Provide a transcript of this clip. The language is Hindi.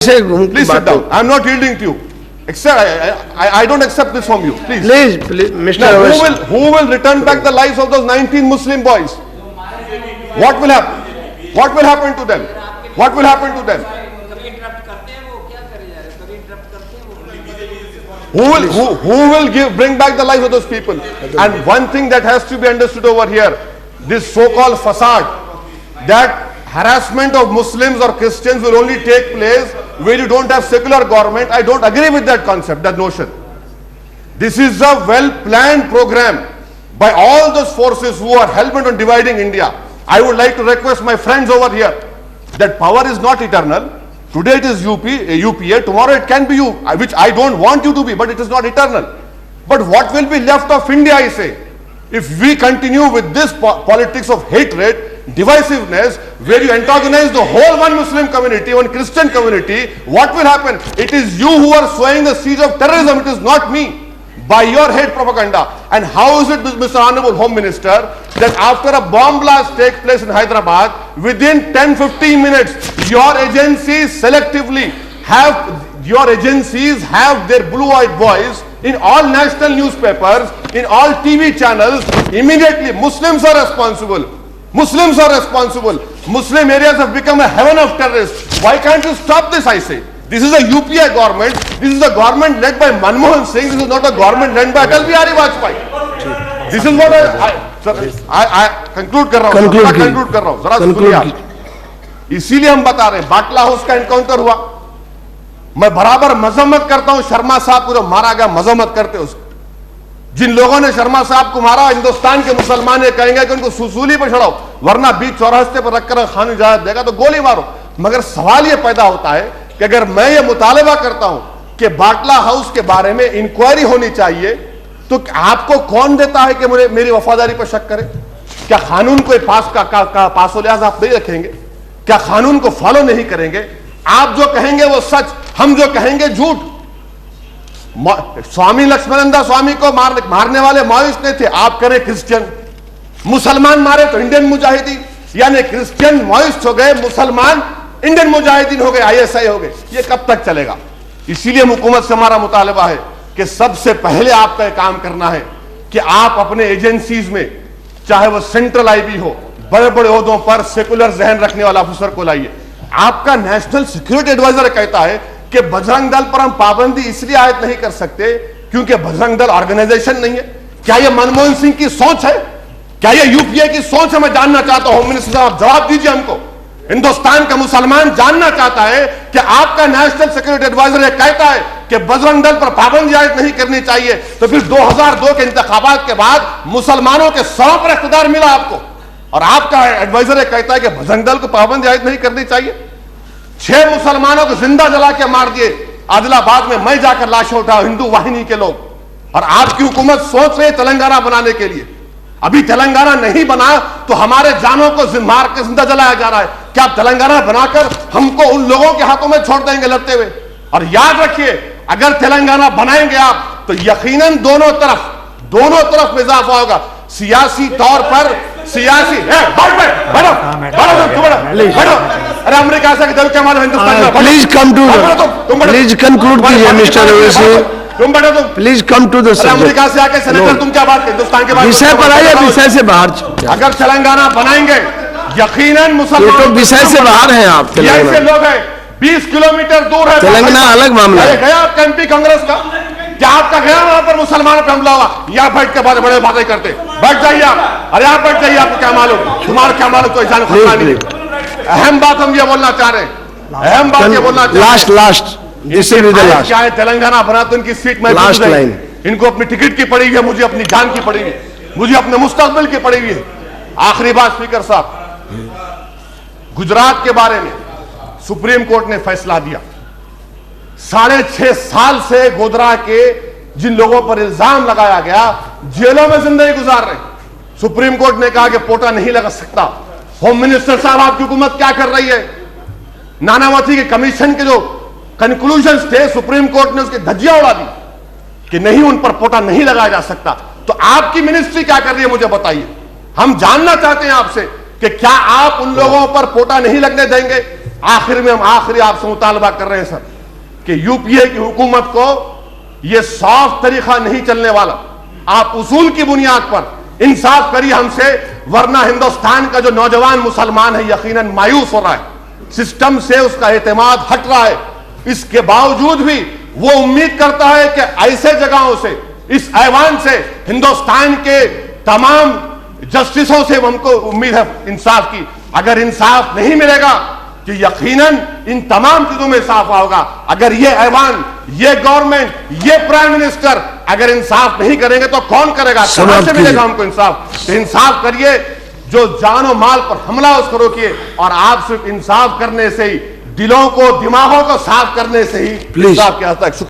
Please sit down. I'm not yielding to you. I don't accept this from you. Please, Mr. Now, who will return back the lives of those 19 Muslim boys? What will happen? What will happen to them? What will happen to them? Who will bring back the lives of those people? And one thing that has to be understood over here, this so-called facade, that harassment of Muslims or Christians will only take place where you don't have secular government. I don't agree with that concept, that notion. This is a well-planned program by all those forces who are hell-bent on dividing India. I would like to request my friends over here that power is not eternal. Today it is UPA, tomorrow it can be you, which I don't want you to be, but it is not eternal. But what will be left of India, I say, if we continue with this politics of hatred, divisiveness, where you antagonize the whole one Muslim community, one Christian community? What will happen? It is you who are sowing the seeds of terrorism, it is not me, by your hate propaganda. And how is it, Mr. Honorable Home Minister, that after a bomb blast takes place in Hyderabad, within 10-15 minutes, your agencies selectively have their blue-eyed voice in all national newspapers, in all TV channels? Immediately, Muslims are responsible. Muslims are responsible. Muslim areas have become a heaven of terrorists. Why can't you stop this, I say? This is a UPA government. This is a government led by Manmohan Singh. This is not a government led by Atal Bihari Vajpayee. This is what I conclude कर रहा हूँ. जरा सुनिए आप. इसीलिए हम बता रहे हैं, बाटला हाउस का एनकाउंटर हुआ. मैं बराबर मजम्मत करता हूं शर्मा साहब को जो मारा गया, मजम्मत करते उसको. जिन लोगों ने शर्मा साहब को मारा, हिंदुस्तान के मुसलमान ये कहेंगे कि उनको सुसूली पर चढ़ाओ, वरना बीच चौरास्ते पर रखकर खान इजाजत देगा तो गोली मारो. मगर सवाल ये पैदा होता है कि अगर मैं ये मुतालबा करता हूं कि बाटला हाउस के बारे में इंक्वायरी होनी चाहिए, तो आपको कौन देता है कि मुझे मेरी वफादारी पर शक करे? क्या कानून को पासो लिहाज आप नहीं रखेंगे? क्या कानून को फॉलो नहीं करेंगे? आप जो कहेंगे वो सच, हम जो कहेंगे झूठ. स्वामी लक्ष्मणनंदा स्वामी को मारने वाले माओइस्ट नहीं थे, आप करें क्रिश्चियन. मुसलमान मारे तो इंडियन मुजाहिदीन, यानी क्रिश्चियन माओइस्ट हो गए, मुसलमान इंडियन मुजाहिदीन हो गए, ISI हो गए. ये कब तक चलेगा? इसीलिए हुकूमत से हमारा मुतालबा है कि सबसे पहले आपका काम करना है कि आप अपने एजेंसीज में, चाहे वो सेंट्रल IB हो, बड़े बड़े ओहदों पर सेकुलर जहन रखने वाला अफसर को लाइए. आपका नेशनल सिक्योरिटी एडवाइजर कहता है कि बजरंग दल पर हम पाबंदी इसलिए आयद नहीं कर सकते क्योंकि बजरंग दल ऑर्गेनाइजेशन नहीं है. क्या यह मनमोहन सिंह की सोच है? क्या यह UPA की सोच है? मैं जानना चाहता हूं. होम मिनिस्टर साहब जवाब दीजिए हमको. हिंदुस्तान का मुसलमान जानना चाहता है कि आपका नेशनल सिक्योरिटी एडवाइजर यह कहता है कि बजरंग दल पर पाबंदी आयद नहीं करनी चाहिए, तो फिर 2002 के इंतखाबात के बाद मुसलमानों के 100 पर इख्तियार मिला आपको, और आपका एडवाइजर यह कहता है कि बजरंग दल को पाबंदी आयद नहीं करनी चाहिए. 6 मुसलमानों को जिंदा जला के मार दिए आदिलाबाद में. मैं जाकर लाशें उठा, हिंदू वाहिनी के लोग. और आपकी हुकूमत सोच रही है तेलंगाना बनाने के लिए. अभी तेलंगाना नहीं बना तो हमारे जानों को मार के जिंदा जलाया जा रहा है. क्या आप तेलंगाना बनाकर हमको उन लोगों के हाथों में छोड़ देंगे लड़ते हुए? और याद रखिए, अगर तेलंगाना बनाएंगे आप तो यकीनन दोनों तरफ इजाफा होगा. सियासी तौर पर सियासी अरे अमेरिका से दिल के हमारे Hindustan. Please come to please conclude कीजिए मिस्टर ओवैसी. तुम बैठो. तुम please come to the subject. America से आके सेनेटर तुम क्या बात, हिंदुस्तान के बारे में विषय पर आइए, विषय से बाहर. अगर तेलंगाना बनाएंगे यकीनन मुसलमान, तो विषय से बाहर हैं आप. ऐसे लोग हैं 20 किलोमीटर दूर है तेलंगाना, अलग मामला है. गया आप एमपी कांग्रेस का, क्या आपका गया वहां पर मुसलमानों पर हमला हुआ? यहाँ बैठ के बड़े बातें करते. बैठ जाइए आप. अरे आप बैठ जाइए. आपको क्या मालूम? तुम्हारा क्या मालूम? कोई जान खतरा नहीं. अहम बात हम ये बोलना चाह रहे हैं, अहम बात ये बोलना चाह रहे हैं. लास्ट क्या है, तेलंगाना बना तो इनकी सीट में लास्ट लाइन. इनको अपनी टिकट की पड़ी हुई है, मुझे अपनी जान की पड़ी हुई है, मुझे अपने मुस्तकबिल की पड़ी हुई है. आखिरी बात स्पीकर साहब, गुजरात के बारे में सुप्रीम कोर्ट ने फैसला दिया. 6.5 साल से गोधरा के जिन लोगों पर इल्जाम लगाया गया जेलों में जिंदगी गुजार रहे. सुप्रीम कोर्ट ने कहा कि पोटा नहीं लगा सकता. होम मिनिस्टर साहब, आपकी हुकूमत क्या कर रही है? नानावती के कमीशन के जो कंक्लूजन्स थे, सुप्रीम कोर्ट ने उसकी धज्जियां उड़ा दी कि नहीं, उन पर पोटा नहीं लगाया जा सकता. तो आपकी मिनिस्ट्री क्या कर रही है मुझे बताइए. हम जानना चाहते हैं आपसे कि क्या आप उन लोगों पर पोटा नहीं लगने देंगे? आखिर में हम आखिरी आपसे मुतालबा कर रहे हैं सर कि यूपीए की हुकूमत को यह सॉफ्ट तरीका नहीं चलने वाला। आप उसूल की बुनियाद पर इंसाफ करिए हमसे, वरना हिंदुस्तान का जो नौजवान मुसलमान है यकीनन मायूस हो रहा है, सिस्टम से उसका एतमाद हट रहा है। इसके बावजूद भी वो उम्मीद करता है कि ऐसे जगहों से, इस ऐवान से, हिंदुस्तान के तमाम जस्टिसों से हमको उम्मीद है इंसाफ की। अगर इंसाफ नहीं मिलेगा कि यकीनन इन तमाम चीजों में इजाफा होगा। अगर ये ऐवान, ये गवर्नमेंट, ये प्राइम मिनिस्टर अगर इंसाफ नहीं करेंगे तो कौन करेगा? कहां से मिलेगा हमको इंसाफ? तो इंसाफ करिए, जो जान और माल पर हमला उसको रोकिए, और आप सिर्फ इंसाफ करने से ही, दिलों को, दिमागों को साफ करने से ही इंसाफ के हद तक